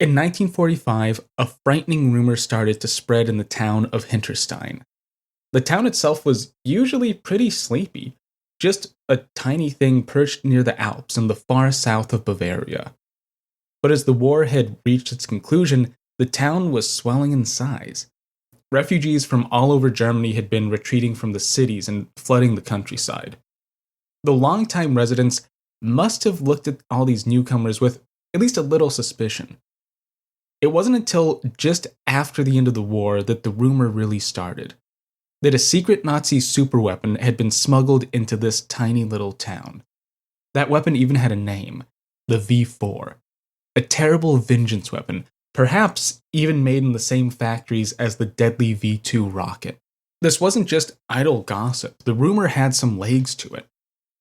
In 1945, a frightening rumor started to spread in the town of Hinterstein. The town itself was usually pretty sleepy, just a tiny thing perched near the Alps in the far south of Bavaria. But as the war had reached its conclusion, the town was swelling in size. Refugees from all over Germany had been retreating from the cities and flooding the countryside. The longtime residents must have looked at all these newcomers with at least a little suspicion. It wasn't until just after the end of the war that the rumor really started that a secret Nazi superweapon had been smuggled into this tiny little town. That weapon even had a name, the V4, a terrible vengeance weapon, perhaps even made in the same factories as the deadly V2 rocket. This wasn't just idle gossip, the rumor had some legs to it.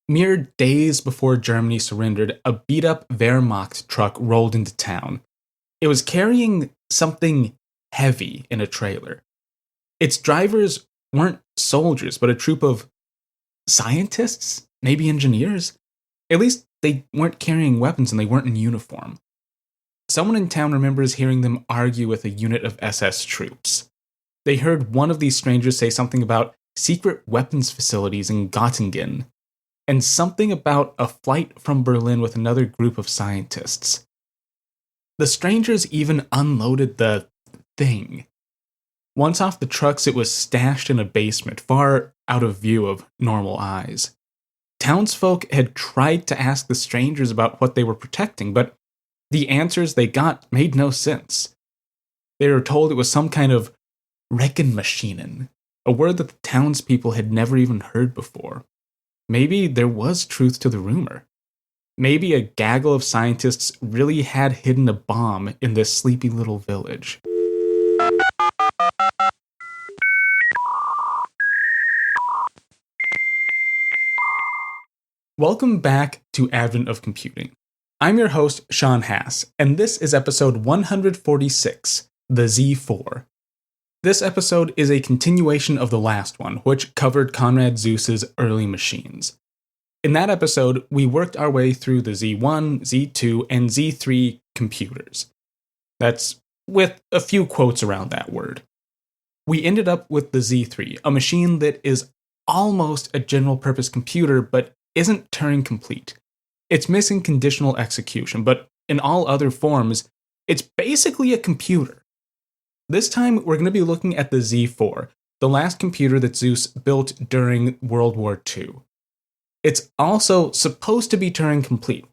Mere days before Germany surrendered, a beat-up Wehrmacht truck rolled into town. It was carrying something heavy in a trailer. Its drivers weren't soldiers, but a troop of scientists, maybe engineers. At least they weren't carrying weapons and they weren't in uniform. Someone in town remembers hearing them argue with a unit of SS troops. They heard one of these strangers say something about secret weapons facilities in Göttingen, and something about a flight from Berlin with another group of scientists. The strangers even unloaded the thing. Once off the trucks, it was stashed in a basement, far out of view of normal eyes. Townsfolk had tried to ask the strangers about what they were protecting, but the answers they got made no sense. They were told it was some kind of Rechenmaschinen, a word that the townspeople had never even heard before. Maybe there was truth to the rumor. Maybe a gaggle of scientists really had hidden a bomb in this sleepy little village. Welcome back to Advent of Computing. I'm your host, Sean Hass, and this is episode 146, the Z4. This episode is a continuation of the last one, which covered Konrad Zuse's early machines. In that episode, we worked our way through the Z1, Z2, and Z3 computers. That's with a few quotes around that word. We ended up with the Z3, a machine that is almost a general-purpose computer, but isn't Turing complete. It's missing conditional execution, but in all other forms, it's basically a computer. This time, we're going to be looking at the Z4, the last computer that Zuse built during World War II. It's also supposed to be Turing complete.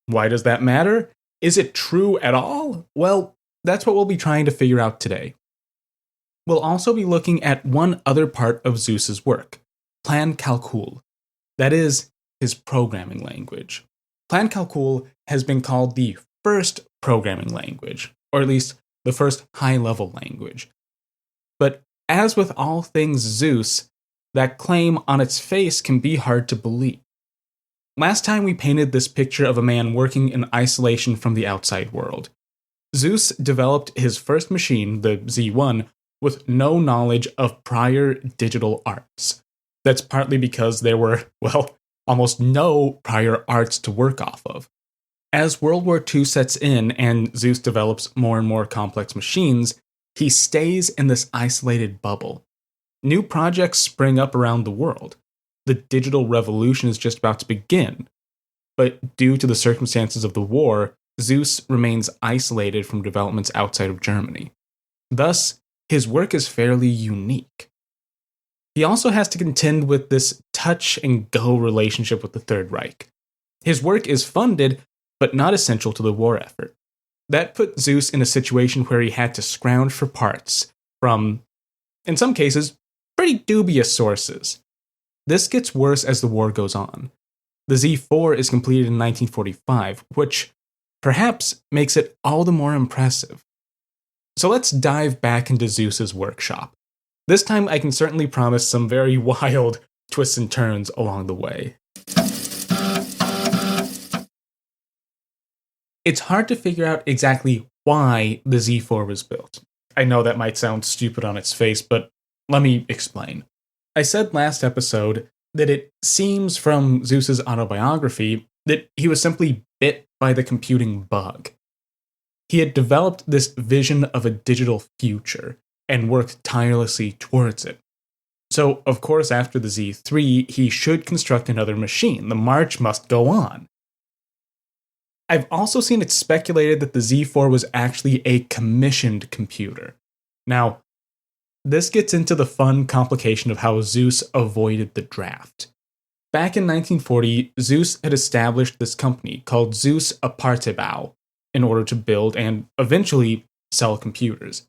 Why does that matter? Is it true at all? Well, that's what we'll be trying to figure out today. We'll also be looking at one other part of Zuse's work, Plan Calcul. That is, his programming language. Plan Calcul has been called the first programming language, or at least the first high-level language. But as with all things Zuse, that claim on its face can be hard to believe. Last time we painted this picture of a man working in isolation from the outside world. Zuse developed his first machine, the Z1, with no knowledge of prior digital arts. That's partly because there were, almost no prior arts to work off of. As World War II sets in and Zuse develops more and more complex machines, he stays in this isolated bubble. New projects spring up around the world. The digital revolution is just about to begin. But due to the circumstances of the war, Zuse remains isolated from developments outside of Germany. Thus, his work is fairly unique. He also has to contend with this touch-and-go relationship with the Third Reich. His work is funded, but not essential to the war effort. That put Zuse in a situation where he had to scrounge for parts from, in some cases, pretty dubious sources. This gets worse as the war goes on. The Z4 is completed in 1945, which perhaps makes it all the more impressive. So let's dive back into Zuse's workshop. This time I can certainly promise some very wild twists and turns along the way. It's hard to figure out exactly why the Z4 was built. I know that might sound stupid on its face, but let me explain. I said last episode that it seems from Zuse's autobiography that he was simply bit by the computing bug. He had developed this vision of a digital future and worked tirelessly towards it. So, of course, after the Z3, he should construct another machine. The march must go on. I've also seen it speculated that the Z4 was actually a commissioned computer. Now, this gets into the fun complication of how Zuse avoided the draft. Back in 1940, Zuse had established this company called Zuse Autobiography in order to build and eventually sell computers.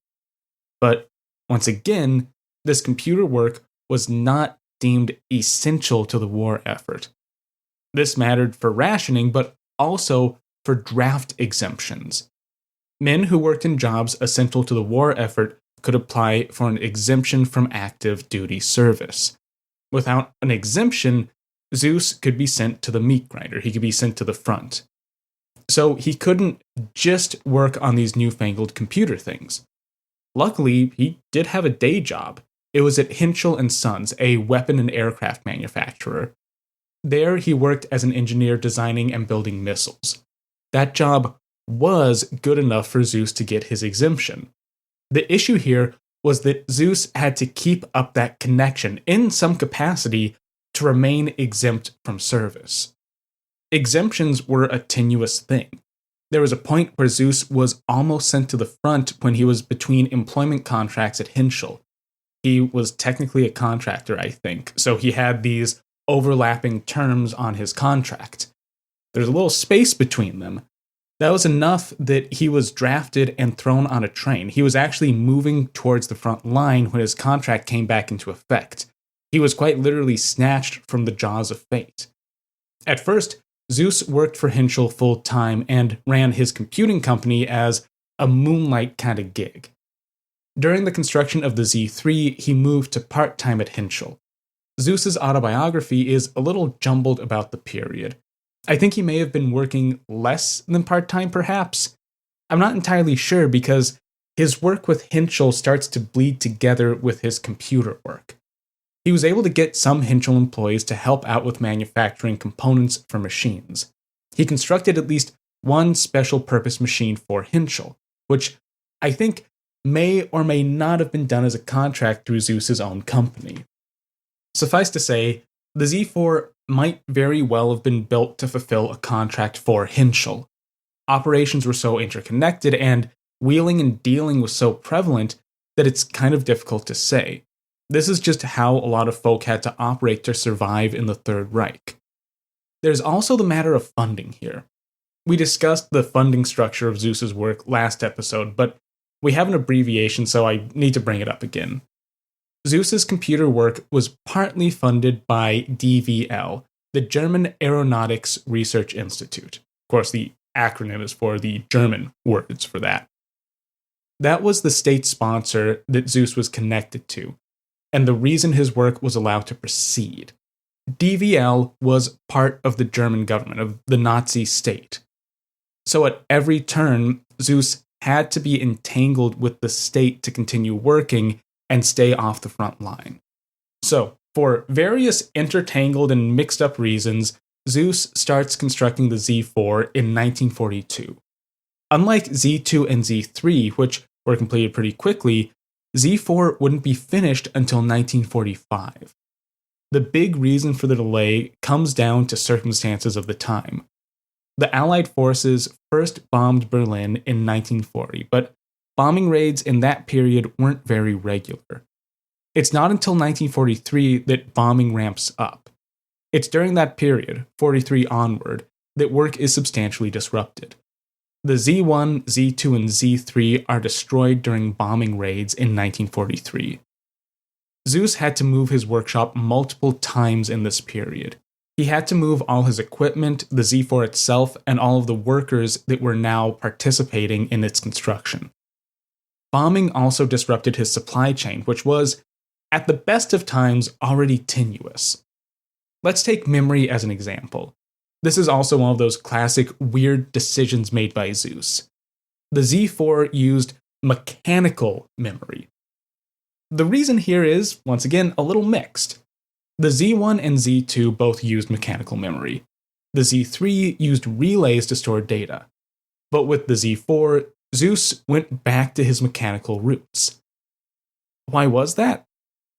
But once again, this computer work was not deemed essential to the war effort. This mattered for rationing, but also for draft exemptions. Men who worked in jobs essential to the war effort could apply for an exemption from active duty service. Without an exemption, Zuse could be sent to the meat grinder. He could be sent to the front. So he couldn't just work on these newfangled computer things. Luckily, he did have a day job. It was at Henschel & Sons, a weapon and aircraft manufacturer. There, he worked as an engineer designing and building missiles. That job was good enough for Zuse to get his exemption. The issue here was that Zuse had to keep up that connection in some capacity to remain exempt from service. Exemptions were a tenuous thing. There was a point where Zuse was almost sent to the front when he was between employment contracts at Henschel. He was technically a contractor, I think, so he had these overlapping terms on his contract. There's a little space between them. That was enough that he was drafted and thrown on a train. He was actually moving towards the front line when his contract came back into effect. He was quite literally snatched from the jaws of fate. At first, Zuse worked for Henschel full-time and ran his computing company as a moonlight kind of gig. During the construction of the Z3, he moved to part-time at Henschel. Zuse's autobiography is a little jumbled about the period. I think he may have been working less than part-time, perhaps. I'm not entirely sure because his work with Henschel starts to bleed together with his computer work. He was able to get some Henschel employees to help out with manufacturing components for machines. He constructed at least one special-purpose machine for Henschel, which I think may or may not have been done as a contract through Zuse's own company. Suffice to say, the Z4 might very well have been built to fulfill a contract for Henschel. Operations were so interconnected and wheeling and dealing was so prevalent that it's kind of difficult to say. This is just how a lot of folk had to operate to survive in the Third Reich. There's also the matter of funding here. We discussed the funding structure of Zuse's work last episode, but we have an abbreviation, so I need to bring it up again. Zuse's computer work was partly funded by DVL, the German Aeronautics Research Institute. Of course, the acronym is for the German words for that. That was the state sponsor that Zuse was connected to, and the reason his work was allowed to proceed. DVL was part of the German government, of the Nazi state. So at every turn, Zuse had to be entangled with the state to continue working and stay off the front line. So, for various intertangled and mixed up reasons, Zuse starts constructing the Z4 in 1942. Unlike Z2 and Z3, which were completed pretty quickly, Z4 wouldn't be finished until 1945. The big reason for the delay comes down to circumstances of the time. The Allied forces first bombed Berlin in 1940, but bombing raids in that period weren't very regular. It's not until 1943 that bombing ramps up. It's during that period, 43 onward, that work is substantially disrupted. The Z1, Z2, and Z3 are destroyed during bombing raids in 1943. Zuse had to move his workshop multiple times in this period. He had to move all his equipment, the Z4 itself, and all of the workers that were now participating in its construction. Bombing also disrupted his supply chain, which was, at the best of times, already tenuous. Let's take memory as an example. This is also one of those classic weird decisions made by Zuse. The Z4 used mechanical memory. The reason here is, once again, a little mixed. The Z1 and Z2 both used mechanical memory. The Z3 used relays to store data. But with the Z4, Zuse went back to his mechanical roots. Why was that?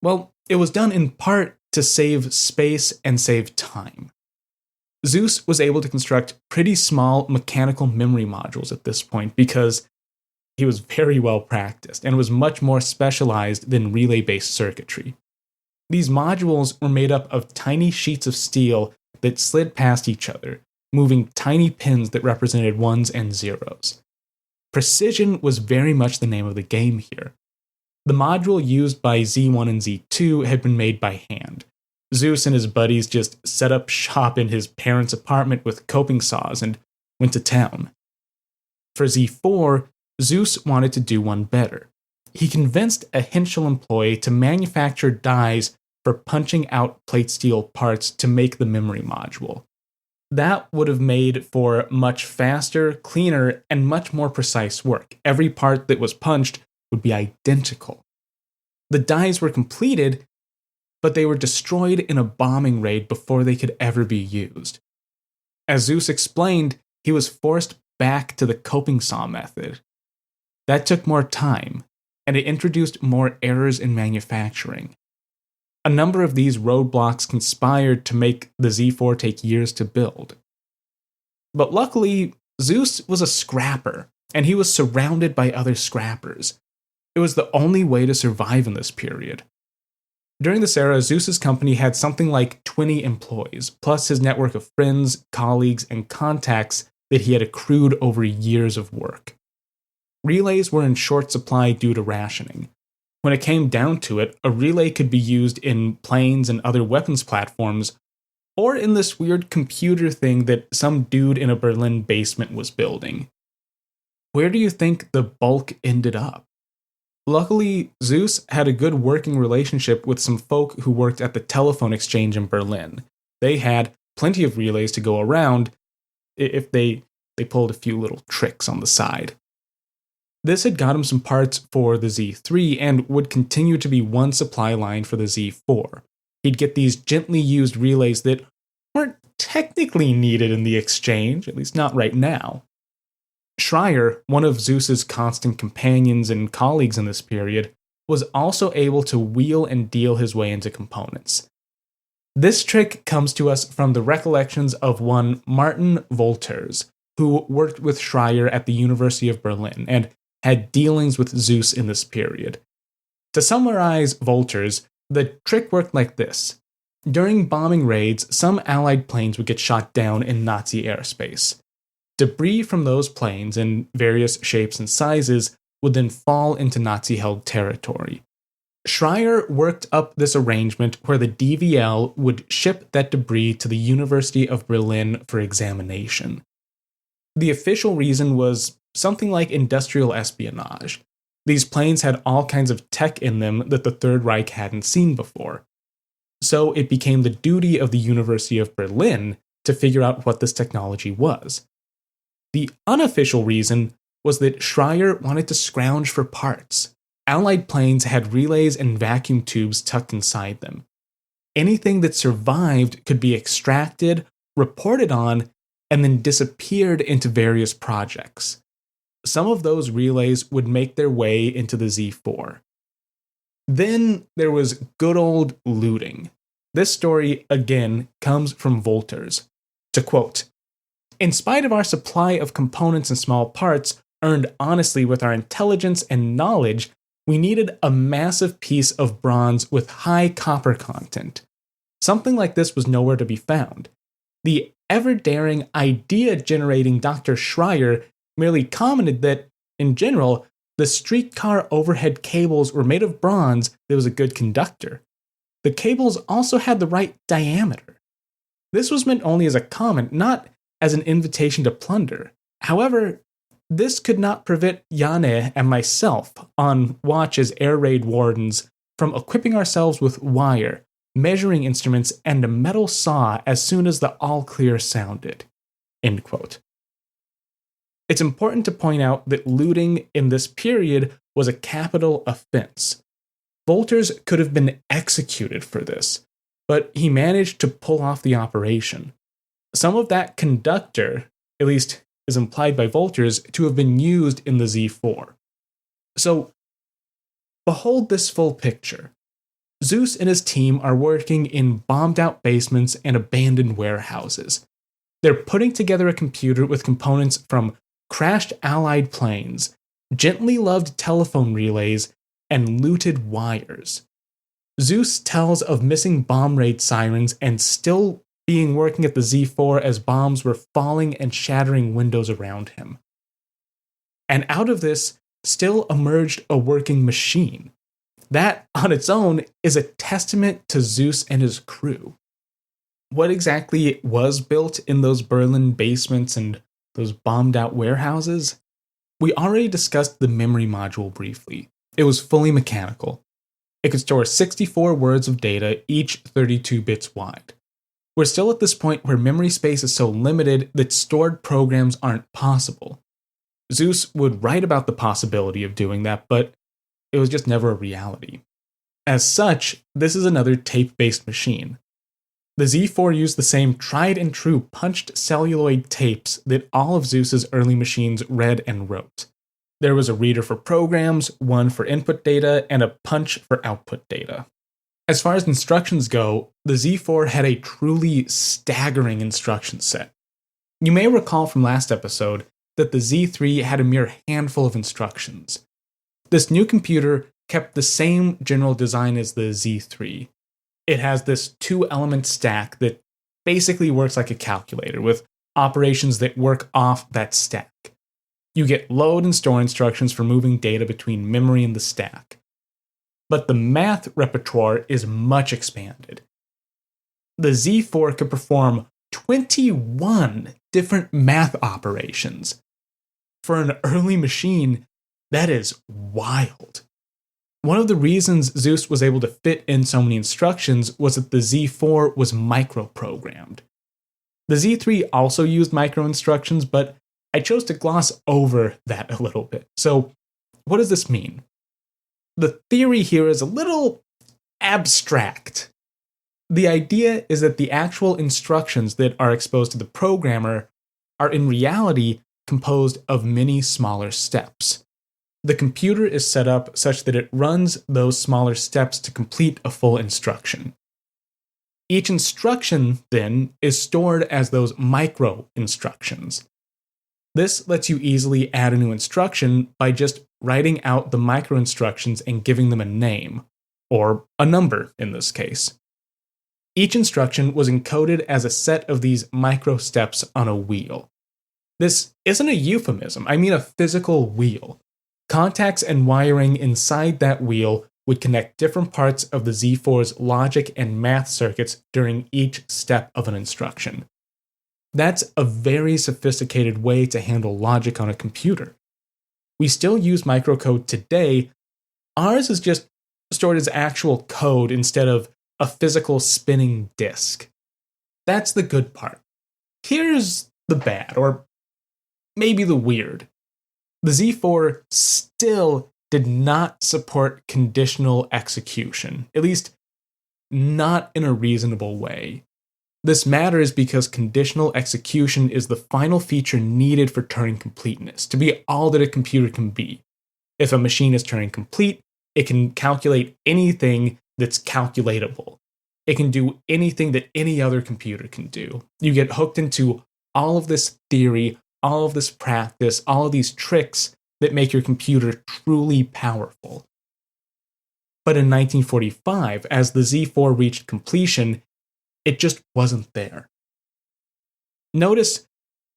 Well, it was done in part to save space and save time. Zuse was able to construct pretty small mechanical memory modules at this point because he was very well practiced and was much more specialized than relay-based circuitry. These modules were made up of tiny sheets of steel that slid past each other, moving tiny pins that represented ones and zeros. Precision was very much the name of the game here. The module used by Z1 and Z2 had been made by hand. Zuse and his buddies just set up shop in his parents' apartment with coping saws and went to town. For Z4, Zuse wanted to do one better. He convinced a Henschel employee to manufacture dies for punching out plate steel parts to make the memory module. That would have made for much faster, cleaner, and much more precise work. Every part that was punched would be identical. The dies were completed, but they were destroyed in a bombing raid before they could ever be used. As Zuse explained, he was forced back to the coping saw method. That took more time, and it introduced more errors in manufacturing. A number of these roadblocks conspired to make the Z4 take years to build. But luckily, Zuse was a scrapper, and he was surrounded by other scrappers. It was the only way to survive in this period. During this era, Zuse's company had something like 20 employees, plus his network of friends, colleagues, and contacts that he had accrued over years of work. Relays were in short supply due to rationing. When it came down to it, a relay could be used in planes and other weapons platforms, or in this weird computer thing that some dude in a Berlin basement was building. Where do you think the bulk ended up? Luckily, Zuse had a good working relationship with some folk who worked at the telephone exchange in Berlin. They had plenty of relays to go around if they pulled a few little tricks on the side. This had got him some parts for the Z3 and would continue to be one supply line for the Z4. He'd get these gently used relays that weren't technically needed in the exchange, at least not right now. Schreier, one of Zuse's constant companions and colleagues in this period, was also able to wheel and deal his way into components. This trick comes to us from the recollections of one Martin Wolters, who worked with Schreier at the University of Berlin and had dealings with Zuse in this period. To summarize Wolters, the trick worked like this. During bombing raids, some Allied planes would get shot down in Nazi airspace. Debris from those planes in various shapes and sizes would then fall into Nazi-held territory. Schreier worked up this arrangement where the DVL would ship that debris to the University of Berlin for examination. The official reason was something like industrial espionage. These planes had all kinds of tech in them that the Third Reich hadn't seen before. So it became the duty of the University of Berlin to figure out what this technology was. The unofficial reason was that Schreier wanted to scrounge for parts. Allied planes had relays and vacuum tubes tucked inside them. Anything that survived could be extracted, reported on, and then disappeared into various projects. Some of those relays would make their way into the Z4. Then there was good old looting. This story, again, comes from Wolters. To quote, "In spite of our supply of components and small parts, earned honestly with our intelligence and knowledge, we needed a massive piece of bronze with high copper content. Something like this was nowhere to be found. The ever-daring, idea-generating Dr. Schreier merely commented that, in general, the streetcar overhead cables were made of bronze that was a good conductor. The cables also had the right diameter. This was meant only as a comment, not as an invitation to plunder. However, this could not prevent Janne and myself, on watch as air raid wardens, from equipping ourselves with wire, measuring instruments, and a metal saw as soon as the all-clear sounded." End quote. It's important to point out that looting in this period was a capital offense. Wolters could have been executed for this, but he managed to pull off the operation. Some of that conductor, at least is implied by vultures to have been used in the Z4. So, behold this full picture. Zuse and his team are working in bombed out basements and abandoned warehouses. They're putting together a computer with components from crashed Allied planes, gently loved telephone relays, and looted wires. Zuse tells of missing bomb raid sirens and still being working at the Z4 as bombs were falling and shattering windows around him. And out of this still emerged a working machine. That, on its own, is a testament to Zuse and his crew. What exactly was built in those Berlin basements and those bombed out warehouses? We already discussed the memory module briefly. It was fully mechanical. It could store 64 words of data, each 32 bits wide. We're still at this point where memory space is so limited that stored programs aren't possible. Zuse would write about the possibility of doing that, but it was just never a reality. As such, this is another tape-based machine. The Z4 used the same tried-and-true punched celluloid tapes that all of Zuse's early machines read and wrote. There was a reader for programs, one for input data, and a punch for output data. As far as instructions go, the Z4 had a truly staggering instruction set. You may recall from last episode that the Z3 had a mere handful of instructions. This new computer kept the same general design as the Z3. It has this 2-element stack that basically works like a calculator with operations that work off that stack. You get load and store instructions for moving data between memory and the stack. But the math repertoire is much expanded. The Z4 could perform 21 different math operations. For an early machine, that is wild. One of the reasons Zuse was able to fit in so many instructions was that the Z4 was microprogrammed. The Z3 also used micro instructions, but I chose to gloss over that a little bit. So, what does this mean? The theory here is a little abstract. The idea is that the actual instructions that are exposed to the programmer are in reality composed of many smaller steps. The computer is set up such that it runs those smaller steps to complete a full instruction. Each instruction, then, is stored as those micro instructions. This lets you easily add a new instruction by just writing out the micro instructions and giving them a name, or a number in this case. Each instruction was encoded as a set of these micro steps on a wheel. This isn't a euphemism, I mean a physical wheel. Contacts and wiring inside that wheel would connect different parts of the Z4's logic and math circuits during each step of an instruction. That's a very sophisticated way to handle logic on a computer. We still use microcode today. Ours is just stored as actual code instead of a physical spinning disk. That's the good part. Here's the bad, or maybe the weird. The Z4 still did not support conditional execution, at least not in a reasonable way. This matters because conditional execution is the final feature needed for Turing completeness, to be all that a computer can be. If a machine is Turing complete, it can calculate anything that's calculatable. It can do anything that any other computer can do. You get hooked into all of this theory, all of this practice, all of these tricks that make your computer truly powerful. But in 1945, as the Z4 reached completion, it just wasn't there. Notice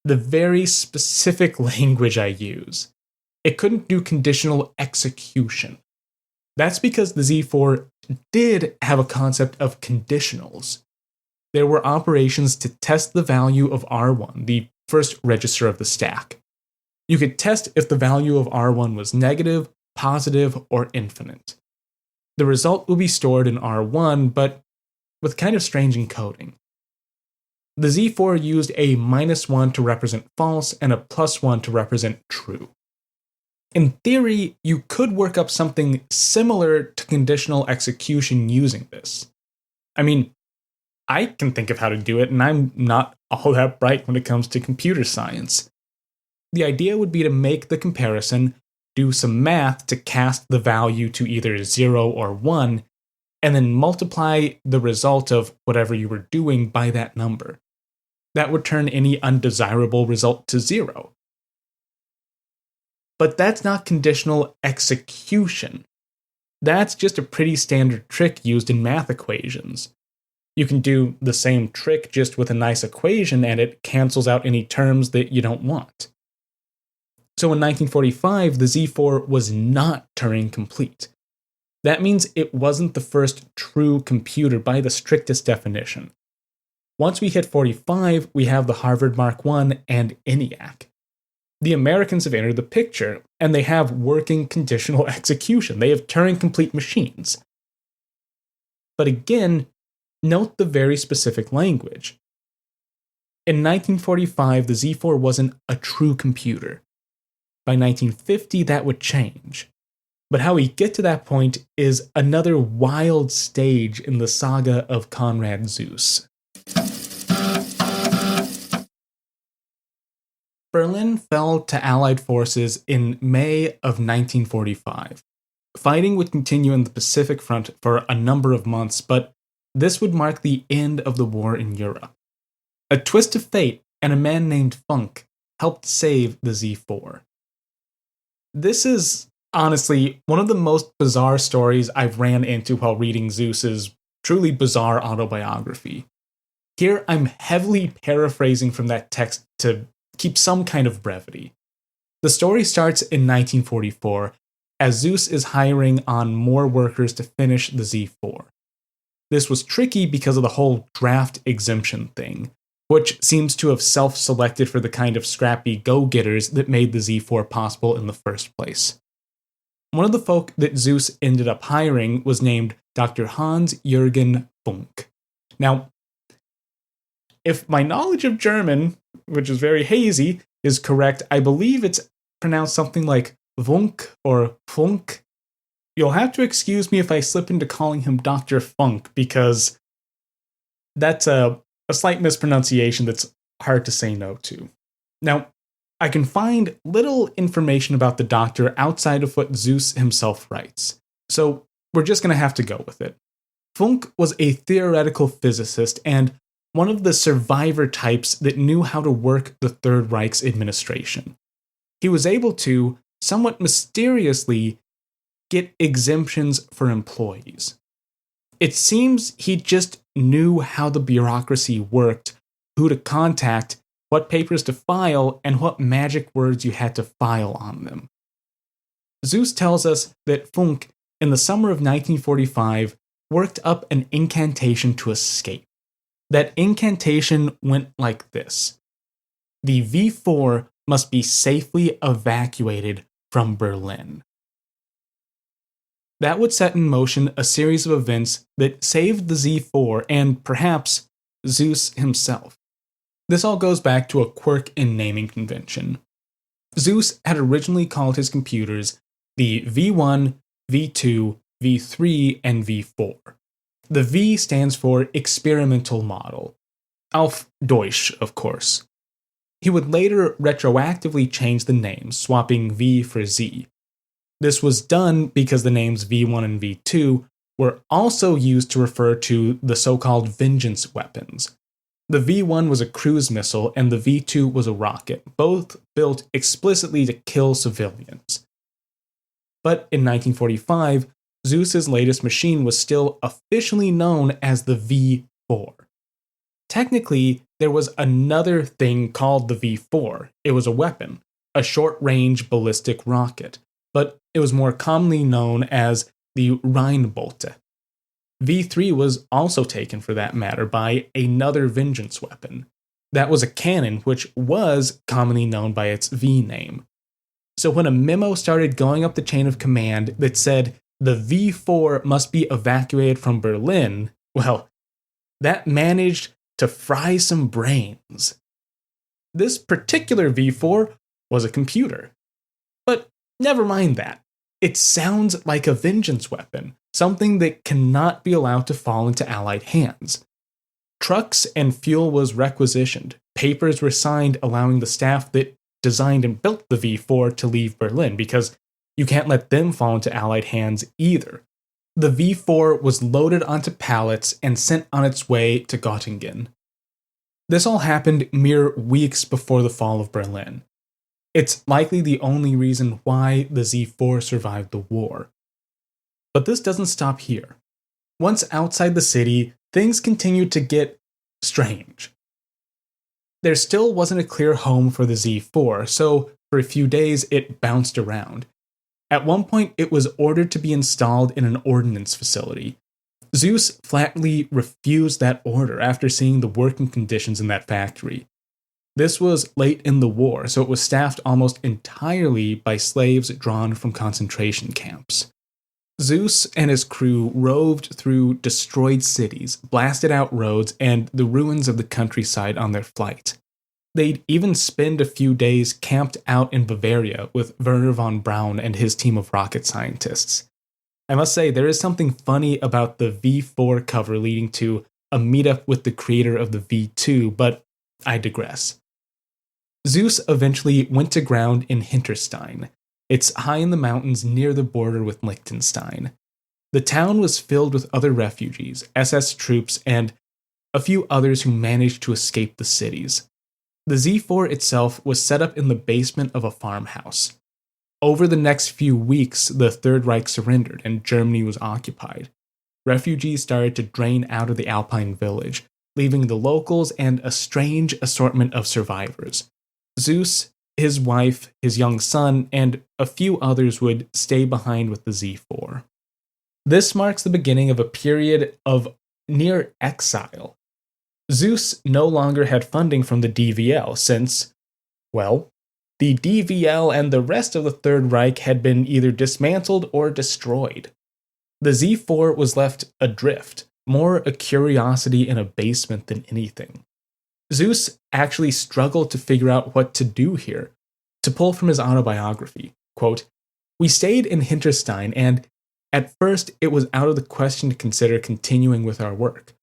the very specific language I use. It couldn't do conditional execution. That's because the Z4 did have a concept of conditionals. There were operations to test the value of R1, the first register of the stack. You could test if the value of R1 was negative, positive, or infinite. The result will be stored in R1, but with kind of strange encoding. The Z4 used a -1 to represent false and a +1 to represent true. In theory, you could work up something similar to conditional execution using this. I mean, I can think of how to do it, and I'm not all that bright when it comes to computer science. The idea would be to make the comparison, do some math to cast the value to either 0 or 1, and then multiply the result of whatever you were doing by that number. That would turn any undesirable result to 0. But that's not conditional execution. That's just a pretty standard trick used in math equations. You can do the same trick just with a nice equation and it cancels out any terms that you don't want. So in 1945, the Z4 was not Turing complete. That means it wasn't the first true computer by the strictest definition. Once we hit 45, we have the Harvard Mark I and ENIAC. The Americans have entered the picture, and they have working conditional execution. They have Turing-complete machines. But again, note the very specific language. In 1945, the Z4 wasn't a true computer. By 1950, that would change. But how we get to that point is another wild stage in the saga of Konrad Zuse. Berlin fell to Allied forces in May of 1945. Fighting would continue in the Pacific Front for a number of months, but this would mark the end of the war in Europe. A twist of fate and a man named Funk helped save the Z4. This is, honestly, one of the most bizarre stories I've ran into while reading Zuse's truly bizarre autobiography. Here, I'm heavily paraphrasing from that text to keep some kind of brevity. The story starts in 1944, as Zuse is hiring on more workers to finish the Z4. This was tricky because of the whole draft exemption thing, which seems to have self-selected for the kind of scrappy go-getters that made the Z4 possible in the first place. One of the folk that Zuse ended up hiring was named Dr. Hans-Jürgen Funk. Now, if my knowledge of German, which is very hazy, is correct, I believe it's pronounced something like Wunk or Funk. You'll have to excuse me if I slip into calling him Dr. Funk, because that's a slight mispronunciation that's hard to say no to. Now, I can find little information about the doctor outside of what Zuse himself writes, so we're just going to have to go with it. Funk was a theoretical physicist and one of the survivor types that knew how to work the Third Reich's administration. He was able to, somewhat mysteriously, get exemptions for employees. It seems he just knew how the bureaucracy worked, who to contact, what papers to file, and what magic words you had to file on them. Zuse tells us that Funk, in the summer of 1945, worked up an incantation to escape. That incantation went like this: the V4 must be safely evacuated from Berlin. That would set in motion a series of events that saved the Z4 and, perhaps, Zuse himself. This all goes back to a quirk in naming convention. Zuse had originally called his computers the V1, V2, V3, and V4. The V stands for experimental model. Auf Deutsch, of course. He would later retroactively change the names, swapping V for Z. This was done because the names V1 and V2 were also used to refer to the so-called vengeance weapons. The V1 was a cruise missile and the V2 was a rocket, both built explicitly to kill civilians. But in 1945, Zuse's latest machine was still officially known as the V4. Technically, there was another thing called the V4. It was a weapon, a short-range ballistic rocket, but it was more commonly known as the Rheinbolte. V3 was also taken, for that matter, by another vengeance weapon. That was a cannon, which was commonly known by its V name. So when a memo started going up the chain of command that said the V4 must be evacuated from Berlin, well, that managed to fry some brains. This particular V4 was a computer. But never mind that. It sounds like a vengeance weapon, something that cannot be allowed to fall into Allied hands. Trucks and fuel was requisitioned. Papers were signed allowing the staff that designed and built the V4 to leave Berlin, because you can't let them fall into Allied hands either. The V4 was loaded onto pallets and sent on its way to Göttingen. This all happened mere weeks before the fall of Berlin. It's likely the only reason why the Z4 survived the war. But this doesn't stop here. Once outside the city, things continued to get strange. There still wasn't a clear home for the Z4, so for a few days it bounced around. At one point, it was ordered to be installed in an ordnance facility. Zuse flatly refused that order after seeing the working conditions in that factory. This was late in the war, so it was staffed almost entirely by slaves drawn from concentration camps. Zuse and his crew roved through destroyed cities, blasted out roads, and the ruins of the countryside on their flight. They'd even spend a few days camped out in Bavaria with Werner von Braun and his team of rocket scientists. I must say, there is something funny about the V4 cover leading to a meetup with the creator of the V2, but I digress. Zuse eventually went to ground in Hinterstein. It's high in the mountains near the border with Liechtenstein. The town was filled with other refugees, SS troops, and a few others who managed to escape the cities. The Z4 itself was set up in the basement of a farmhouse. Over the next few weeks, the Third Reich surrendered and Germany was occupied. Refugees started to drain out of the Alpine village, leaving the locals and a strange assortment of survivors. Zuse, his wife, his young son, and a few others would stay behind with the Z4. This marks the beginning of a period of near exile. Zuse no longer had funding from the DVL since, well, the DVL and the rest of the Third Reich had been either dismantled or destroyed. The Z4 was left adrift, more a curiosity in a basement than anything. Zuse actually struggled to figure out what to do here. To pull from his autobiography, quote, "We stayed in Hinterstein, and at first it was out of the question to consider continuing with our work.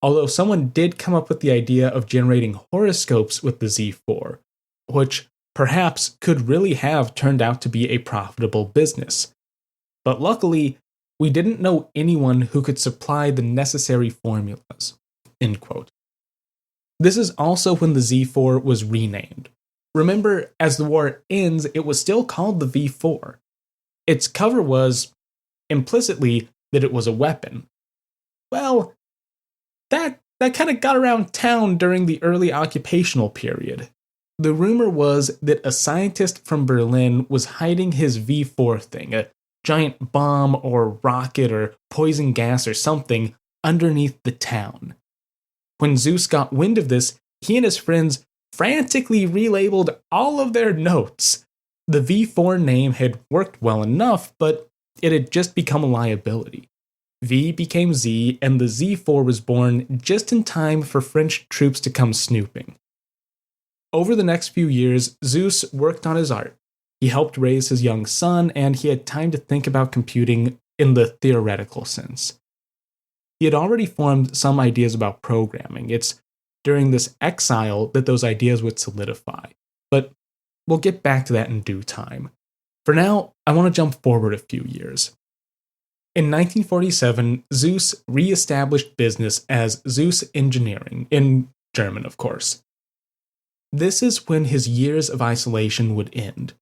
Although someone did come up with the idea of generating horoscopes with the Z4, which perhaps could really have turned out to be a profitable business. But luckily, we didn't know anyone who could supply the necessary formulas." End quote. This is also when the Z4 was renamed. Remember, as the war ends, it was still called the V4. Its cover was, implicitly, that it was a weapon. Well, that kind of got around town during the early occupational period. The rumor was that a scientist from Berlin was hiding his V4 thing, a giant bomb or rocket or poison gas or something, underneath the town. When Zuse got wind of this, he and his friends frantically relabeled all of their notes. The V4 name had worked well enough, but it had just become a liability. V became Z, and the Z4 was born just in time for French troops to come snooping. Over the next few years, Zuse worked on his art. He helped raise his young son, and he had time to think about computing in the theoretical sense. He had already formed some ideas about programming. It's during this exile that those ideas would solidify. But we'll get back to that in due time. For now, I want to jump forward a few years. In 1947, Zuse re-established business as Zuse Engineering, in German, of course. This is when his years of isolation would end.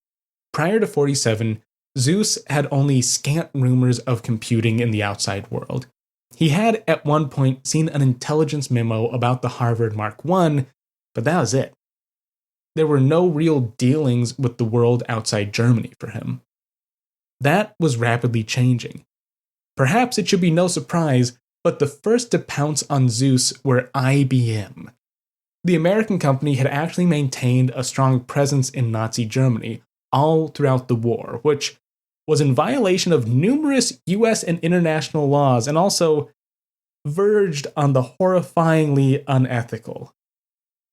Prior to 47, Zuse had only scant rumors of computing in the outside world. He had at one point seen an intelligence memo about the Harvard Mark I, but that was it. There were no real dealings with the world outside Germany for him. That was rapidly changing. Perhaps it should be no surprise, but the first to pounce on Zuse were IBM. The American company had actually maintained a strong presence in Nazi Germany all throughout the war, which was in violation of numerous US and international laws and also verged on the horrifyingly unethical.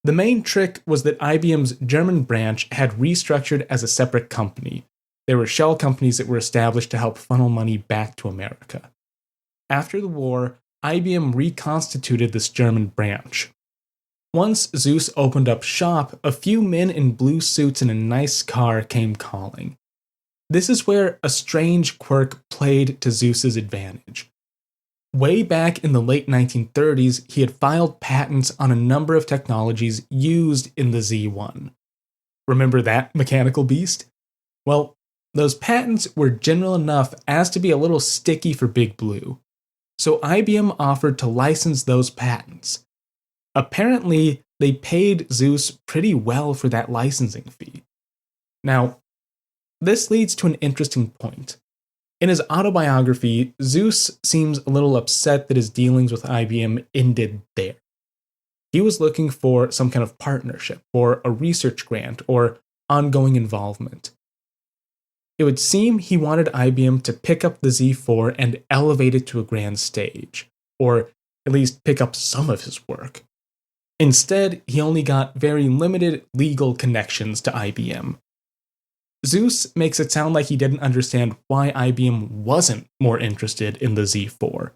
The main trick was that IBM's German branch had restructured as a separate company. There were shell companies that were established to help funnel money back to America. After the war, IBM reconstituted this German branch. Once Zeus opened up shop, a few men in blue suits and a nice car came calling. This is where a strange quirk played to Zeus's advantage. Way back in the late 1930s, he had filed patents on a number of technologies used in the Z1. Remember that mechanical beast? Well, those patents were general enough as to be a little sticky for Big Blue. So IBM offered to license those patents. Apparently, they paid Zeus pretty well for that licensing fee. Now, this leads to an interesting point. In his autobiography, Zeus seems a little upset that his dealings with IBM ended there. He was looking for some kind of partnership, or a research grant, or ongoing involvement. It would seem he wanted IBM to pick up the Z4 and elevate it to a grand stage, or at least pick up some of his work. Instead, he only got very limited legal connections to IBM. Zeus makes it sound like he didn't understand why IBM wasn't more interested in the Z4.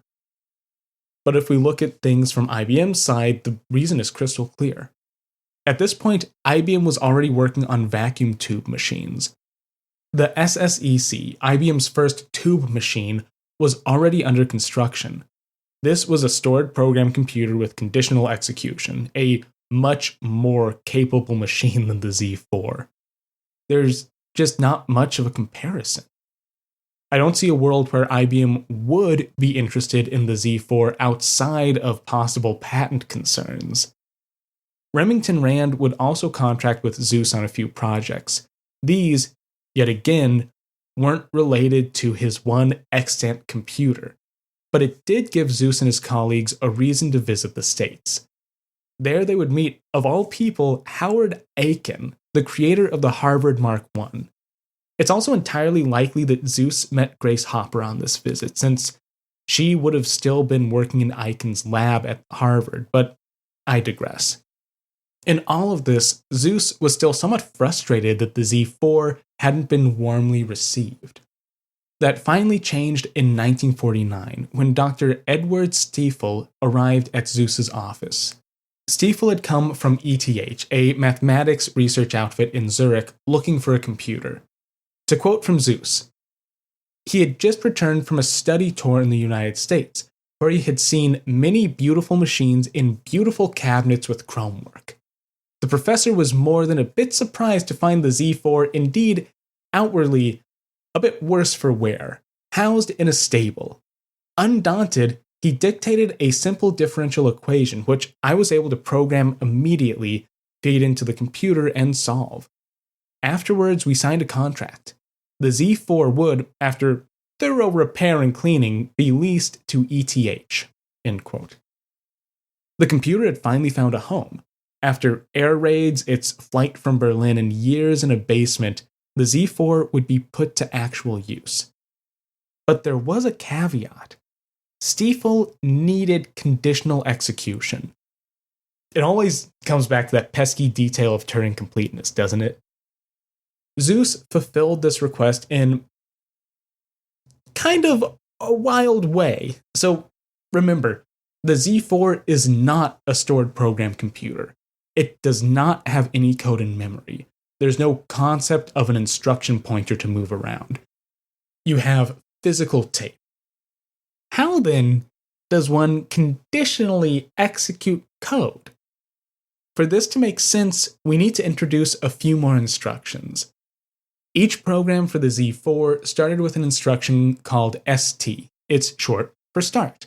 But if we look at things from IBM's side, the reason is crystal clear. At this point, IBM was already working on vacuum tube machines. The SSEC, IBM's first tube machine, was already under construction. This was a stored program computer with conditional execution, a much more capable machine than the Z4. There's just not much of a comparison. I don't see a world where IBM would be interested in the Z4 outside of possible patent concerns. Remington Rand would also contract with Zeus on a few projects. These, yet again, weren't related to his one extant computer, but it did give Zeus and his colleagues a reason to visit the States. There they would meet, of all people, Howard Aiken, the creator of the Harvard Mark I. It's also entirely likely that Zeus met Grace Hopper on this visit, since she would have still been working in Aiken's lab at Harvard, but I digress. In all of this, Zeus was still somewhat frustrated that the Z4 hadn't been warmly received. That finally changed in 1949, when Dr. Edward Stiefel arrived at Zeus's office. Stiefel had come from ETH, a mathematics research outfit in Zurich, looking for a computer. To quote from Zeus, he had just returned from a study tour in the United States, where he had seen many beautiful machines in beautiful cabinets with chrome work. The professor was more than a bit surprised to find the Z4 indeed outwardly a bit worse for wear, housed in a stable. Undaunted, he dictated a simple differential equation, which I was able to program immediately, feed into the computer, and solve. Afterwards, we signed a contract. The Z4 would, after thorough repair and cleaning, be leased to ETH. End quote. The computer had finally found a home. After air raids, its flight from Berlin, and years in a basement, the Z4 would be put to actual use. But there was a caveat. Stiefel needed conditional execution. It always comes back to that pesky detail of Turing completeness, doesn't it? Zeus fulfilled this request in kind of a wild way. So remember, the Z4 is not a stored program computer. It does not have any code in memory. There's no concept of an instruction pointer to move around. You have physical tape. How then does one conditionally execute code? For this to make sense, we need to introduce a few more instructions. Each program for the Z4 started with an instruction called ST. It's short for start.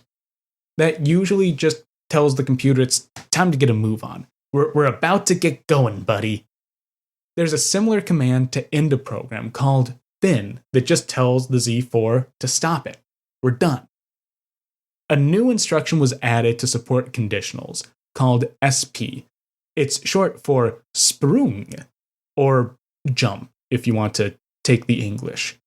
That usually just tells the computer it's time to get a move on. We're about to get going, buddy. There's a similar command to end a program called fin that just tells the Z4 to stop it. We're done. A new instruction was added to support conditionals called SP. It's short for sprung, or jump, if you want to take the English.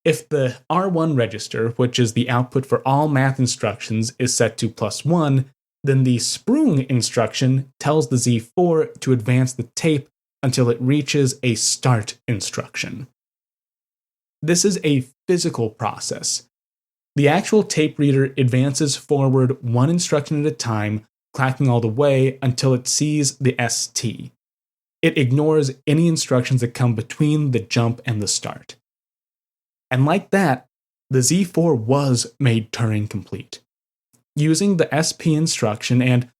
If the R1 register, which is the output for all math instructions, is set to +1, then the sprung instruction tells the Z4 to advance the tape until it reaches a start instruction. This is a physical process. The actual tape reader advances forward one instruction at a time clacking all the way until it sees the ST. It ignores any instructions that come between the jump and the start. And like that, the Z4 was made Turing complete. Using the SP instruction and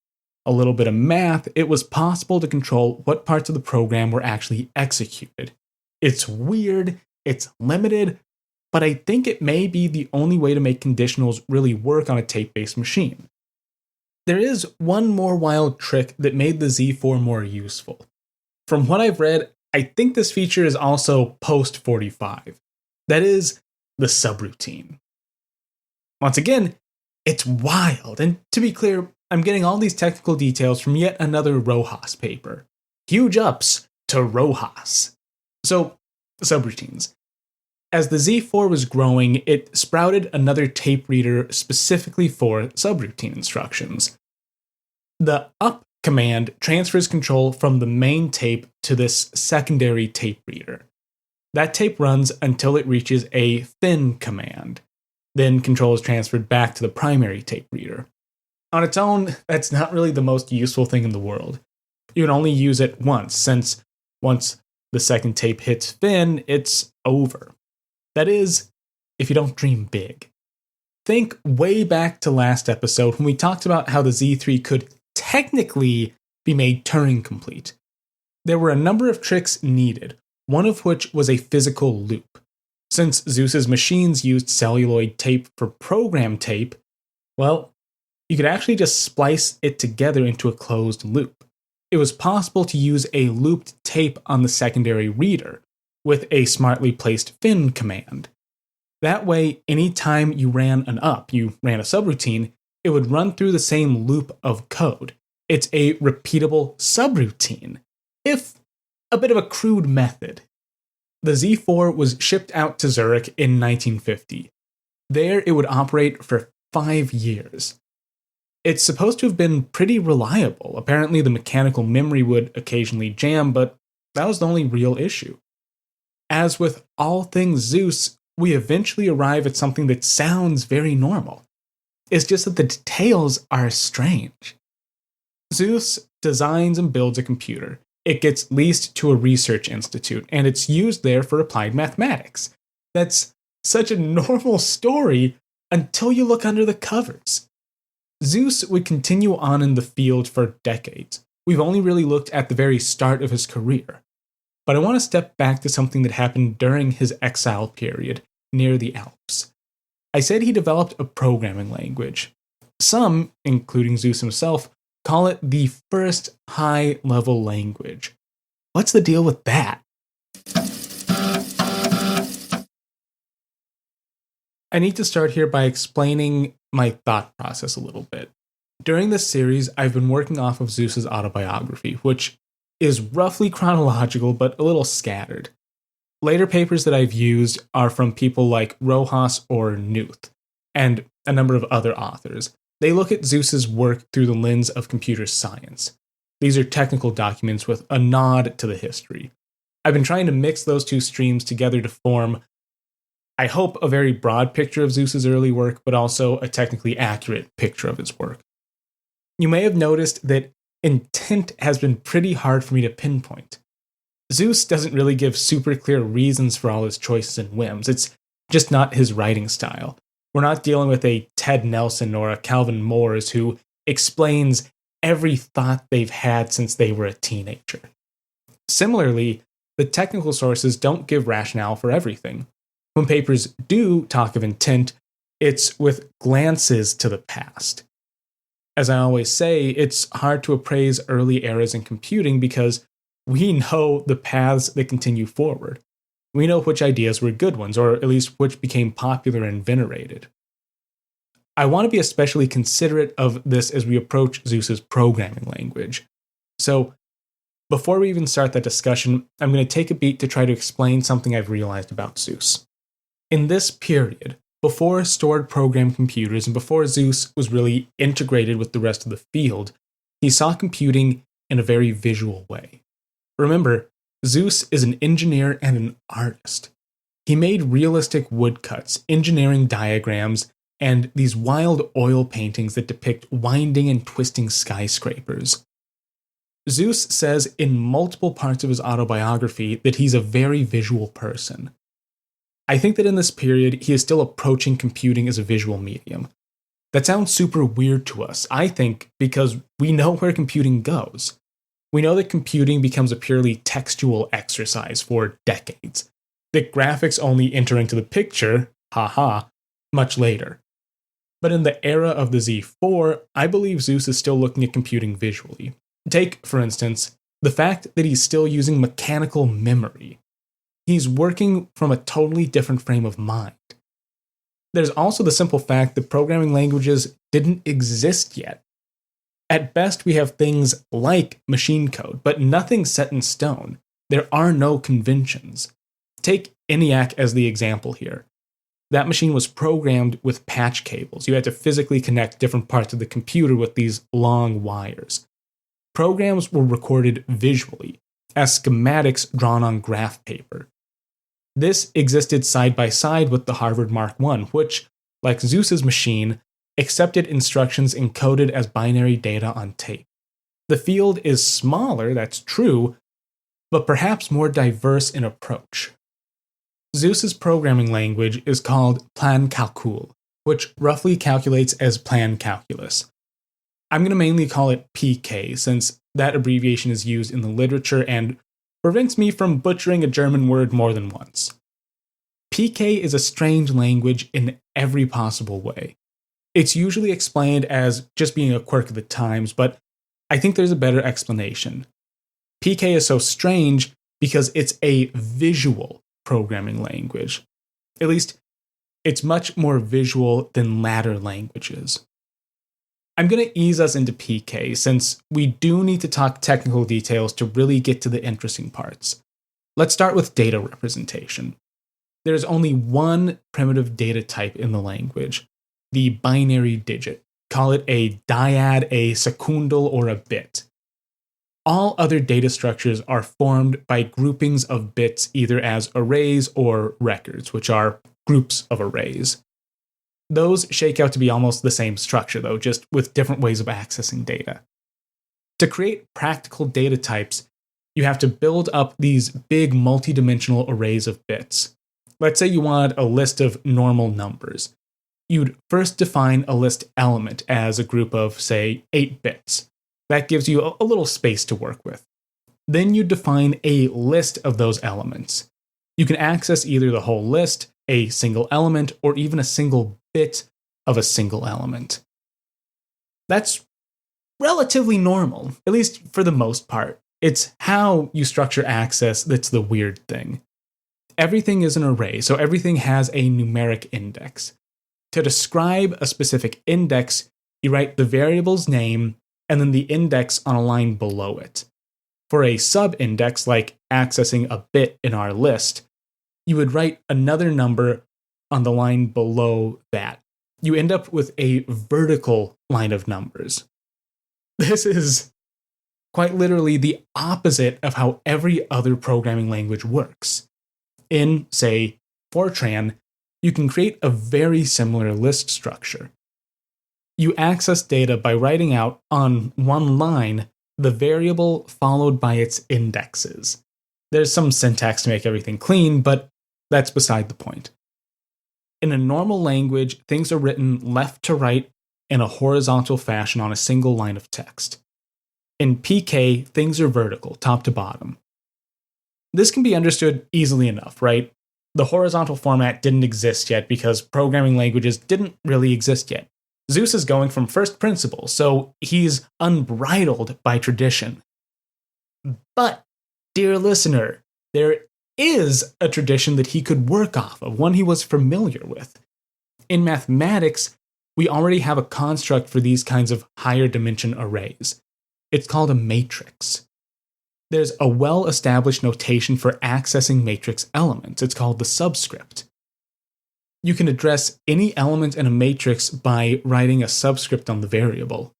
a little bit of math, it was possible to control what parts of the program were actually executed. It's weird, it's limited, but I think it may be the only way to make conditionals really work on a tape-based machine. There is one more wild trick that made the Z4 more useful. From what I've read, I think this feature is also post-45. That is, the subroutine. Once again, it's wild, and to be clear, I'm getting all these technical details from yet another Rojas paper. Huge ups to Rojas. So, subroutines. As the Z4 was growing, it sprouted another tape reader specifically for subroutine instructions. The up command transfers control from the main tape to this secondary tape reader. That tape runs until it reaches a fin command. Then control is transferred back to the primary tape reader. On its own, that's not really the most useful thing in the world. You can only use it once, since once the second tape hits fin, it's over. That is, if you don't dream big. Think way back to last episode when we talked about how the Z3 could technically be made Turing complete. There were a number of tricks needed, one of which was a physical loop. Since Zuse's machines used celluloid tape for program tape, well, you could actually just splice it together into a closed loop. It was possible to use a looped tape on the secondary reader with a smartly placed fin command. That way, anytime you ran a subroutine, it would run through the same loop of code. It's a repeatable subroutine, if a bit of a crude method. The Z4 was shipped out to Zurich in 1950. There, it would operate for 5 years. It's supposed to have been pretty reliable. Apparently, the mechanical memory would occasionally jam, but that was the only real issue. As with all things Zuse, we eventually arrive at something that sounds very normal. It's just that the details are strange. Zuse designs and builds a computer. It gets leased to a research institute, and it's used there for applied mathematics. That's such a normal story until you look under the covers. Zuse would continue on in the field for decades. We've only really looked at the very start of his career. But I want to step back to something that happened during his exile period near the Alps. I said he developed a programming language. Some, including Zuse himself, call it the first high-level language. What's the deal with that? I need to start here by explaining my thought process a little bit. During this series, I've been working off of Zuse's autobiography, which is roughly chronological but a little scattered. Later papers that I've used are from people like Rojas or Knuth, and a number of other authors. They look at Zuse's work through the lens of computer science. These are technical documents with a nod to the history. I've been trying to mix those two streams together to form, I hope, a very broad picture of Zuse's early work, but also a technically accurate picture of his work. You may have noticed that intent has been pretty hard for me to pinpoint. Zuse doesn't really give super clear reasons for all his choices and whims. It's just not his writing style. We're not dealing with a Ted Nelson or a Calvin Moores who explains every thought they've had since they were a teenager. Similarly, the technical sources don't give rationale for everything. When papers do talk of intent, it's with glances to the past. As I always say, it's hard to appraise early eras in computing because we know the paths that continue forward. We know which ideas were good ones, or at least which became popular and venerated. I want to be especially considerate of this as we approach Zuse's programming language. So, before we even start that discussion, I'm going to take a beat to try to explain something I've realized about Zuse. In this period, before stored program computers and before Zuse was really integrated with the rest of the field, he saw computing in a very visual way. Remember, Zuse is an engineer and an artist. He made realistic woodcuts, engineering diagrams, and these wild oil paintings that depict winding and twisting skyscrapers. Zuse says in multiple parts of his autobiography that he's a very visual person. I think that in this period, he is still approaching computing as a visual medium. That sounds super weird to us, I think, because we know where computing goes. We know that computing becomes a purely textual exercise for decades. That graphics only enter into the picture, much later. But in the era of the Z4, I believe Zuse is still looking at computing visually. Take, for instance, the fact that he's still using mechanical memory. He's working from a totally different frame of mind. There's also the simple fact that programming languages didn't exist yet. At best, we have things like machine code, but nothing set in stone. There are no conventions. Take ENIAC as the example here. That machine was programmed with patch cables. You had to physically connect different parts of the computer with these long wires. Programs were recorded visually, as schematics drawn on graph paper. This existed side by side with the Harvard Mark I, which, like Zuse's machine, accepted instructions encoded as binary data on tape. The field is smaller, that's true, but perhaps more diverse in approach. Zuse's programming language is called plan calcul, which roughly calculates as plan calculus. I'm going to mainly call it PK, since that abbreviation is used in the literature and prevents me from butchering a German word more than once. PK is a strange language in every possible way. It's usually explained as just being a quirk of the times, but I think there's a better explanation. PK is so strange because it's a visual programming language. At least, it's much more visual than latter languages. I'm going to ease us into PK since we do need to talk technical details to really get to the interesting parts. Let's start with data representation. There's only one primitive data type in the language, the binary digit. Call it a dyad, a secundal, or a bit. All other data structures are formed by groupings of bits either as arrays or records, which are groups of arrays. Those shake out to be almost the same structure, though, just with different ways of accessing data. To create practical data types, you have to build up these big multidimensional arrays of bits. Let's say you wanted a list of normal numbers. You'd first define a list element as a group of, say, 8 bits. That gives you a little space to work with. Then you define a list of those elements. You can access either the whole list, a single element, or even a single bit of a single element. That's relatively normal, at least for the most part. It's how you structure access that's the weird thing. Everything is an array, so everything has a numeric index. To describe a specific index, you write the variable's name and then the index on a line below it. For a sub-index, like accessing a bit in our list, you would write another number on the line below that. You end up with a vertical line of numbers. This is quite literally the opposite of how every other programming language works. In, say, Fortran, you can create a very similar list structure. You access data by writing out on one line the variable followed by its indexes. There's some syntax to make everything clean, but that's beside the point. In a normal language, things are written left to right in a horizontal fashion on a single line of text. In PK, things are vertical, top to bottom. This can be understood easily enough, right? The horizontal format didn't exist yet because programming languages didn't really exist yet. Zuse is going from first principles, so he's unbridled by tradition. But, dear listener, there is a tradition that he could work off of, one he was familiar with. In mathematics, we already have a construct for these kinds of higher dimension arrays. It's called a matrix. There's a well-established notation for accessing matrix elements. It's called the subscript. You can address any element in a matrix by writing a subscript on the variable.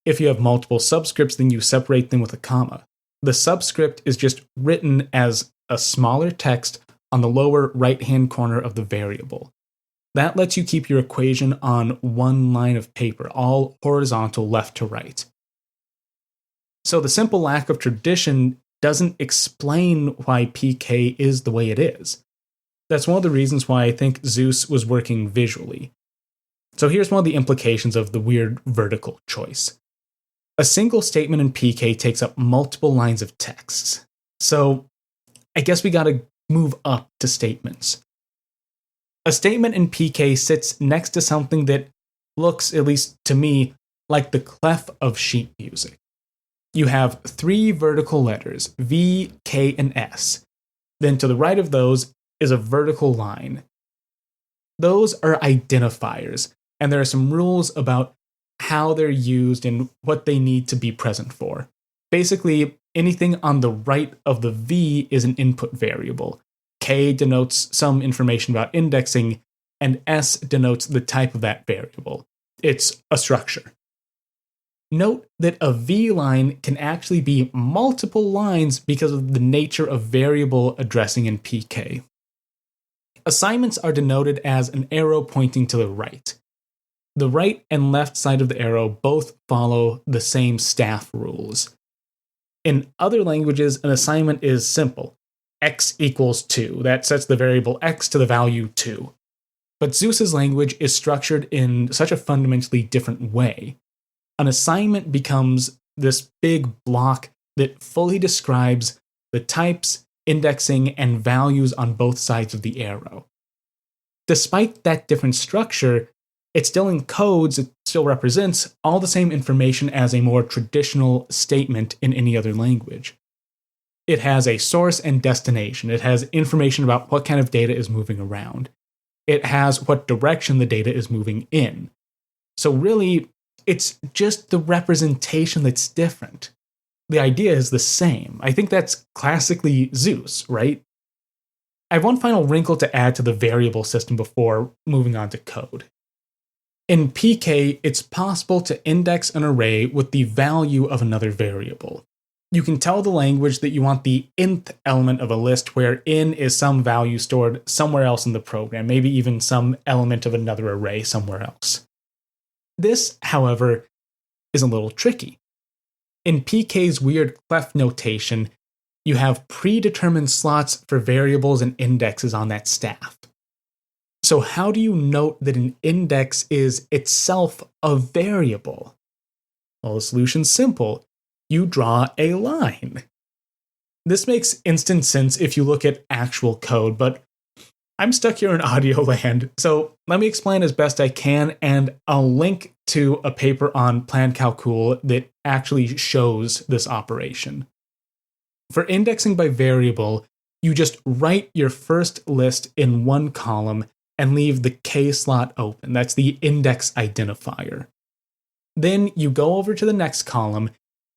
If you have multiple subscripts, then you separate them with a comma. The subscript is just written as a smaller text on the lower right-hand corner of the variable. That lets you keep your equation on one line of paper, all horizontal left to right. So the simple lack of tradition doesn't explain why PK is the way it is. That's one of the reasons why I think Zuse was working visually. So here's one of the implications of the weird vertical choice. A single statement in PK takes up multiple lines of text. So I guess we gotta move up to statements. A statement in PK sits next to something that looks, at least to me, like the clef of sheet music. You have three vertical letters, V, K, and S. Then to the right of those is a vertical line. Those are identifiers, and there are some rules about how they're used and what they need to be present for. Basically, anything on the right of the V is an input variable. K denotes some information about indexing, and S denotes the type of that variable. It's a structure. Note that a V line can actually be multiple lines because of the nature of variable addressing in PK. Assignments are denoted as an arrow pointing to the right. The right and left side of the arrow both follow the same staff rules. In other languages, an assignment is simple. X equals 2. That sets the variable x to the value 2. But Zuse's language is structured in such a fundamentally different way. An assignment becomes this big block that fully describes the types, indexing, and values on both sides of the arrow. Despite that different structure, it still encodes, it still represents all the same information as a more traditional statement in any other language. It has a source and destination. It has information about what kind of data is moving around. It has what direction the data is moving in. So really, it's just the representation that's different. The idea is the same. I think that's classically Zuse, right? I have one final wrinkle to add to the variable system before moving on to code. In PK, it's possible to index an array with the value of another variable. You can tell the language that you want the nth element of a list where n is some value stored somewhere else in the program, maybe even some element of another array somewhere else. This, however, is a little tricky. In PK's weird clef notation, you have predetermined slots for variables and indexes on that staff. So how do you note that an index is itself a variable? Well, the solution's simple. You draw a line. This makes instant sense if you look at actual code, but I'm stuck here in audio land, so let me explain as best I can, and I'll link to a paper on Plan Calcul that actually shows this operation. For indexing by variable, you just write your first list in one column and leave the K slot open. That's the index identifier. Then you go over to the next column,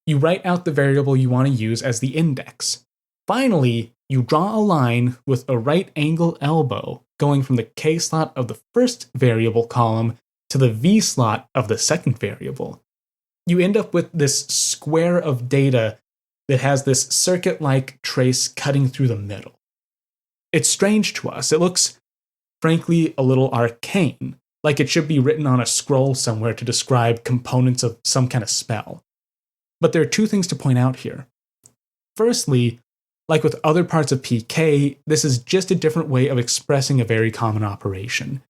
you write out the variable you want to use as the index. Finally, you draw a line with a right angle elbow going from the K slot of the first variable column to the V slot of the second variable. You end up with this square of data that has this circuit-like trace cutting through the middle. It's strange to us. It looks, frankly, a little arcane, like it should be written on a scroll somewhere to describe components of some kind of spell. But there are two things to point out here. Firstly, like with other parts of PK, this is just a different way of expressing a very common operation.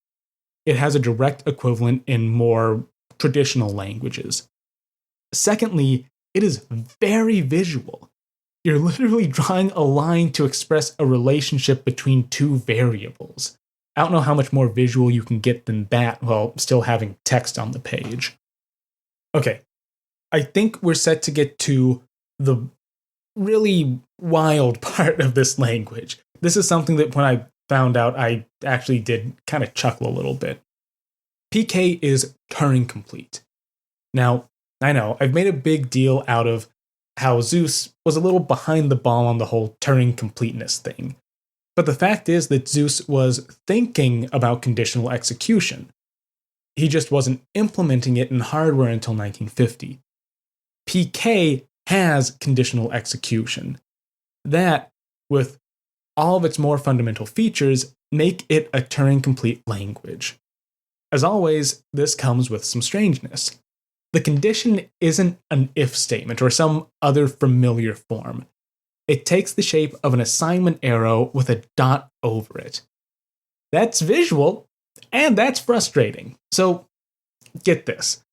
It has a direct equivalent in more traditional languages. Secondly, it is very visual. You're literally drawing a line to express a relationship between two variables. I don't know how much more visual you can get than that while still having text on the page. Okay, I think we're set to get to the really wild part of this language. This is something that when I found out, I actually did kind of chuckle a little bit. PK is Turing complete. Now, I know, I've made a big deal out of how Zuse was a little behind the ball on the whole Turing completeness thing. But the fact is that Zuse was thinking about conditional execution. He just wasn't implementing it in hardware until 1950. PK has conditional execution. That, with all of its more fundamental features, make it a Turing-complete language. As always, this comes with some strangeness. The condition isn't an if statement or some other familiar form. It takes the shape of an assignment arrow with a dot over it. That's visual, and that's frustrating. So, get this.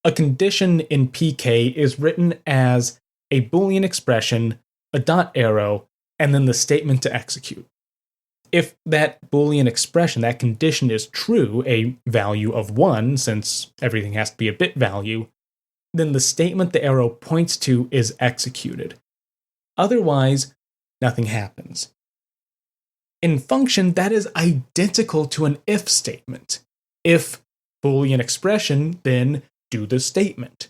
A condition in PK is written as a Boolean expression, a dot arrow, and then the statement to execute. If that Boolean expression, that condition is true, a value of 1, since everything has to be a bit value, then the statement the arrow points to is executed. Otherwise, nothing happens. In function, that is identical to an if statement. If Boolean expression, then do the statement.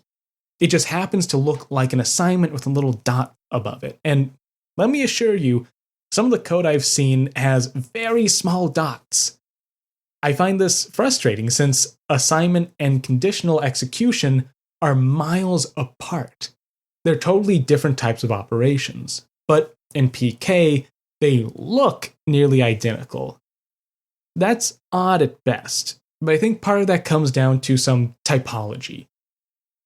It just happens to look like an assignment with a little dot above it. And let me assure you, some of the code I've seen has very small dots. I find this frustrating since assignment and conditional execution are miles apart. They're totally different types of operations, but in PK, they look nearly identical. That's odd at best, but I think part of that comes down to some typology.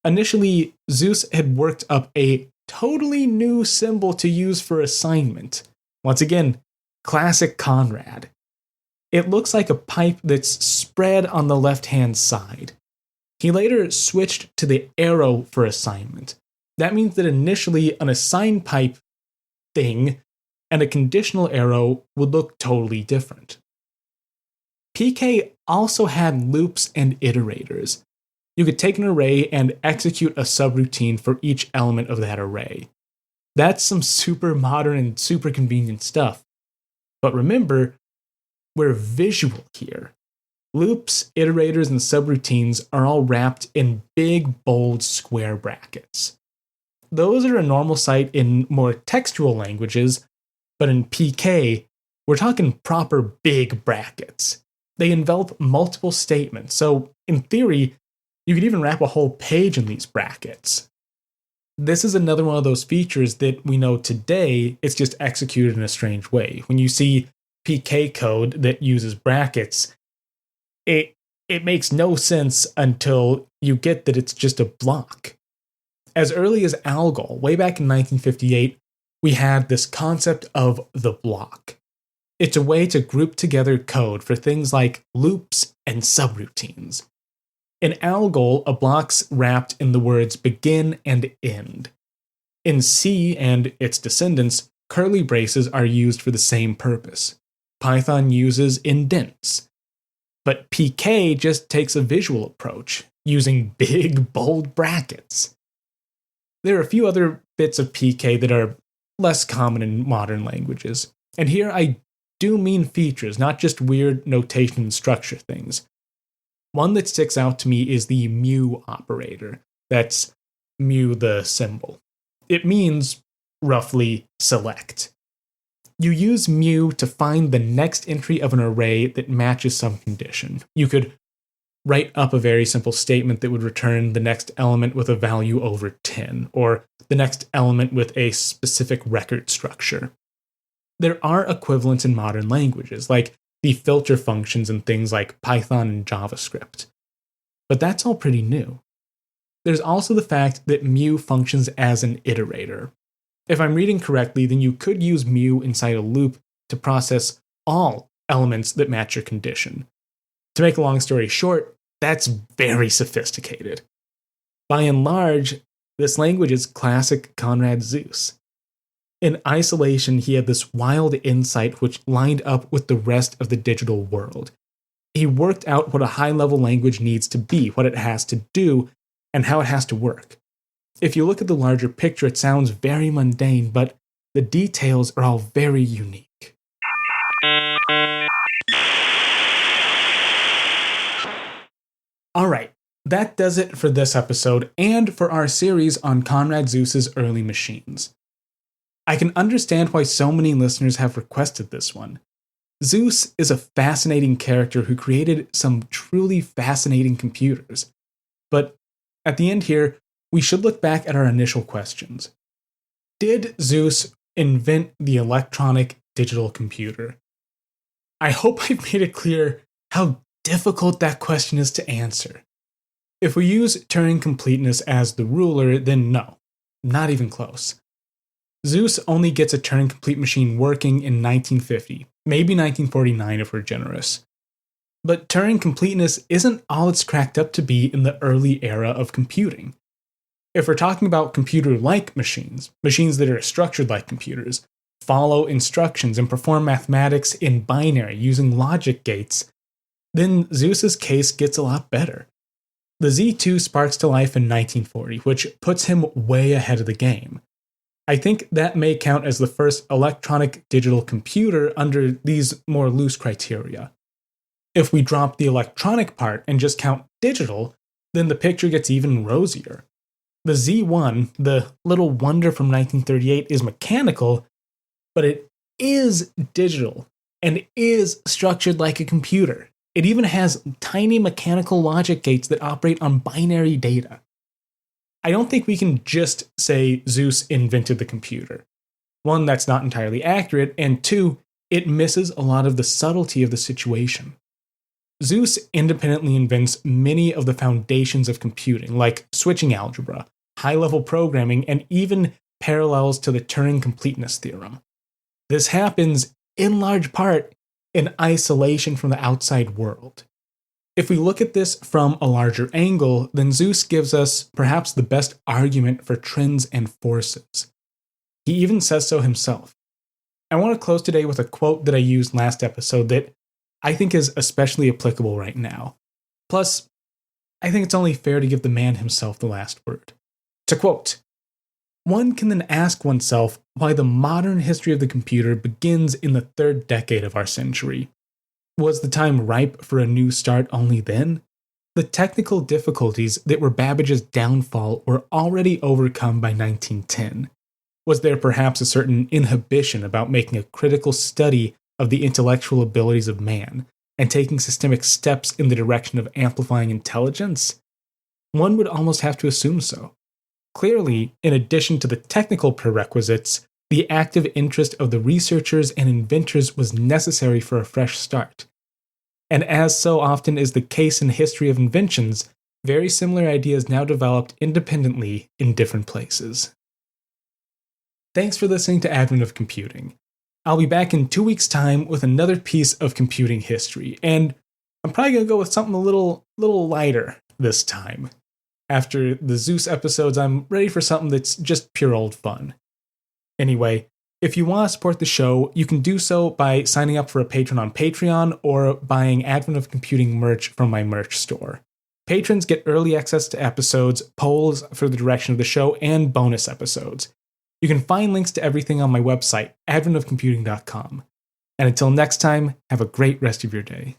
Initially, Zuse had worked up a totally new symbol to use for assignment. Once again, classic Konrad. It looks like a pipe that's spread on the left-hand side. He later switched to the arrow for assignment. That means that initially an assigned pipe thing and a conditional arrow would look totally different. PK also had loops and iterators. You could take an array and execute a subroutine for each element of that array. That's some super modern and super convenient stuff. But remember, we're visual here. Loops, iterators, and subroutines are all wrapped in big, bold square brackets. Those are a normal sight in more textual languages, but in PK, we're talking proper big brackets. They envelop multiple statements, so in theory, you could even wrap a whole page in these brackets. This is another one of those features that we know today, it's just executed in a strange way. When you see PK code that uses brackets, it makes no sense until you get that it's just a block. As early as Algol, way back in 1958, we had this concept of the block. It's a way to group together code for things like loops and subroutines. In Algol, a block's wrapped in the words begin and end. In C and its descendants, curly braces are used for the same purpose. Python uses indents. But PK just takes a visual approach, using big, bold brackets. There are a few other bits of PK that are less common in modern languages. And here I do mean features, not just weird notation and structure things. One that sticks out to me is the mu operator. That's mu the symbol. It means, roughly, select. You use mu to find the next entry of an array that matches some condition. You could write up a very simple statement that would return the next element with a value over 10, or the next element with a specific record structure. There are equivalents in modern languages, like the filter functions in things like Python and JavaScript. But that's all pretty new. There's also the fact that mu functions as an iterator. If I'm reading correctly, then you could use mu inside a loop to process all elements that match your condition. To make a long story short, that's very sophisticated. By and large, this language is classic Konrad Zuse. In isolation, he had this wild insight which lined up with the rest of the digital world. He worked out what a high-level language needs to be, what it has to do, and how it has to work. If you look at the larger picture, it sounds very mundane, but the details are all very unique. Alright, that does it for this episode and for our series on Konrad Zuse's early machines. I can understand why so many listeners have requested this one. Zuse is a fascinating character who created some truly fascinating computers. But at the end here, we should look back at our initial questions. Did Zuse invent the electronic digital computer? I hope I've made it clear how difficult that question is to answer. If we use Turing completeness as the ruler, then no, not even close. Zuse only gets a Turing complete machine working in 1950, maybe 1949 if we're generous. But Turing completeness isn't all it's cracked up to be in the early era of computing. If we're talking about computer-like machines, machines that are structured like computers, follow instructions and perform mathematics in binary using logic gates, then Zuse's case gets a lot better. The Z2 sparks to life in 1940, which puts him way ahead of the game. I think that may count as the first electronic digital computer under these more loose criteria. If we drop the electronic part and just count digital, then the picture gets even rosier. The Z1, the little wonder from 1938, is mechanical, but it is digital and is structured like a computer. It even has tiny mechanical logic gates that operate on binary data. I don't think we can just say Zuse invented the computer. One, that's not entirely accurate, and two, it misses a lot of the subtlety of the situation. Zuse independently invents many of the foundations of computing, like switching algebra, high-level programming, and even parallels to the Turing completeness theorem. This happens, in large part, in isolation from the outside world. If we look at this from a larger angle, then Zuse gives us perhaps the best argument for trends and forces. He even says so himself. I want to close today with a quote that I used last episode that I think is especially applicable right now. Plus, I think it's only fair to give the man himself the last word. To quote, "One can then ask oneself why the modern history of the computer begins in the third decade of our century. Was the time ripe for a new start only then? The technical difficulties that were Babbage's downfall were already overcome by 1910. Was there perhaps a certain inhibition about making a critical study of the intellectual abilities of man and taking systemic steps in the direction of amplifying intelligence? One would almost have to assume so. Clearly, in addition to the technical prerequisites, the active interest of the researchers and inventors was necessary for a fresh start. And as so often is the case in history of inventions, very similar ideas now developed independently in different places." Thanks for listening to Advent of Computing. I'll be back in 2 weeks' time with another piece of computing history, and I'm probably going to go with something a little lighter this time. After the Zuse episodes, I'm ready for something that's just pure old fun. Anyway, if you want to support the show, you can do so by signing up for a patron on Patreon or buying Advent of Computing merch from my merch store. Patrons get early access to episodes, polls for the direction of the show, and bonus episodes. You can find links to everything on my website, adventofcomputing.com. And until next time, have a great rest of your day.